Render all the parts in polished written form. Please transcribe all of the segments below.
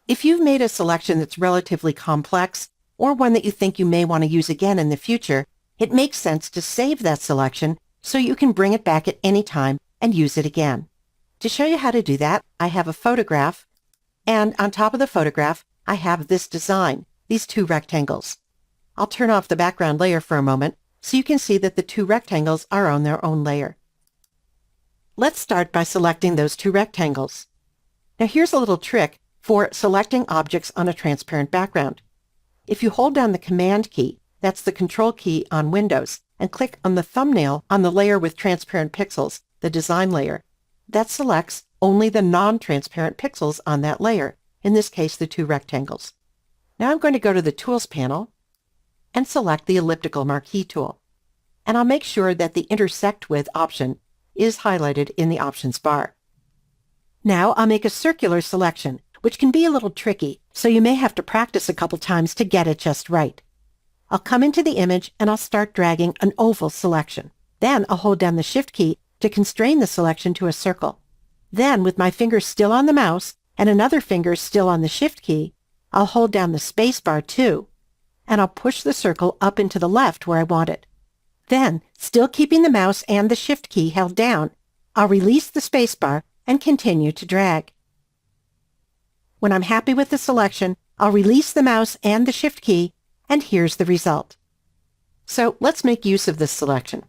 If you've made a selection that's relatively complex, or one that you think you may want to use again in the future, it makes sense to save that selection so you can bring it back at any time and use it again. To show you how to do that, I have a photograph, and on top of the photograph, I have this design, these two rectangles. I'll turn off the background layer for a moment so you can see that the two rectangles are on their own layer. Let's start by selecting those two rectangles. Now here's a little trick for selecting objects on a transparent background. If you hold down the Command key, that's the Control key on Windows, and click on the thumbnail on the layer with transparent pixels, the design layer, that selects only the non-transparent pixels on that layer, in this case the two rectangles. Now I'm going to go to the Tools panel and select the elliptical marquee tool. And I'll make sure that the Intersect With option is highlighted in the options bar. Now I'll make a circular selection, which can be a little tricky, so you may have to practice a couple times to get it just right. I'll come into the image and I'll start dragging an oval selection. Then I'll hold down the Shift key to constrain the selection to a circle. Then, with my finger still on the mouse and another finger still on the Shift key, I'll hold down the space bar too, and I'll push the circle up and to the left where I want it. Then, still keeping the mouse and the Shift key held down, I'll release the space bar and continue to drag. When I'm happy with the selection, I'll release the mouse and the Shift key, and here's the result. So let's make use of this selection.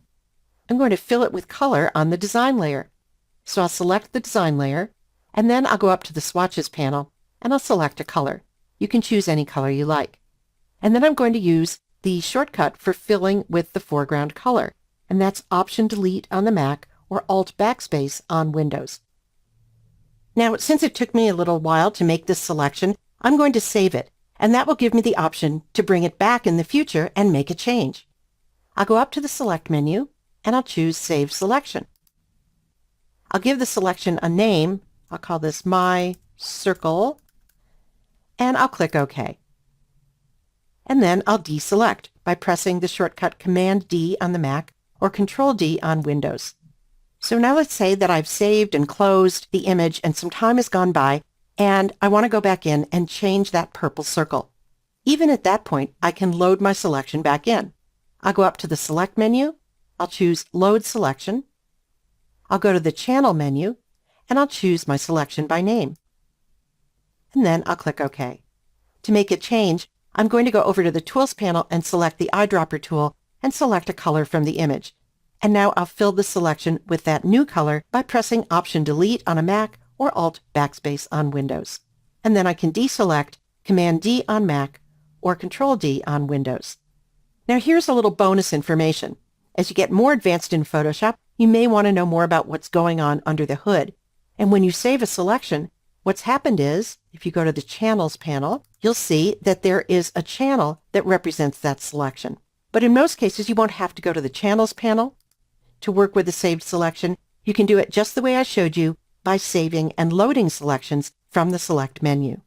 I'm going to fill it with color on the design layer. So I'll select the design layer, and then I'll go up to the swatches panel, and I'll select a color. You can choose any color you like. And then I'm going to use the shortcut for filling with the foreground color, and that's Option Delete on the Mac or Alt Backspace on Windows. Now, since it took me a little while to make this selection, I'm going to save it, and that will give me the option to bring it back in the future and make a change. I'll go up to the Select menu, and I'll choose Save Selection. I'll give the selection a name. I'll call this My Circle, and I'll click OK. And then I'll deselect by pressing the shortcut Command+D on the Mac or Control+D on Windows. So now let's say that I've saved and closed the image and some time has gone by, and I want to go back in and change that purple circle. Even at that point, I can load my selection back in. I'll go up to the Select menu, I'll choose Load Selection, I'll go to the Channel menu, and I'll choose my selection by name. And then I'll click OK. To make a change, I'm going to go over to the Tools panel and select the eyedropper tool and select a color from the image. And now I'll fill the selection with that new color by pressing Option Delete on a Mac or Alt Backspace on Windows. And then I can deselect Command+D on Mac or Control+D on Windows. Now here's a little bonus information. As you get more advanced in Photoshop, you may want to know more about what's going on under the hood. And when you save a selection, what's happened is, if you go to the Channels panel, you'll see that there is a channel that represents that selection. But in most cases, you won't have to go to the Channels panel to work with a saved selection. You can do it just the way I showed you by saving and loading selections from the Select menu.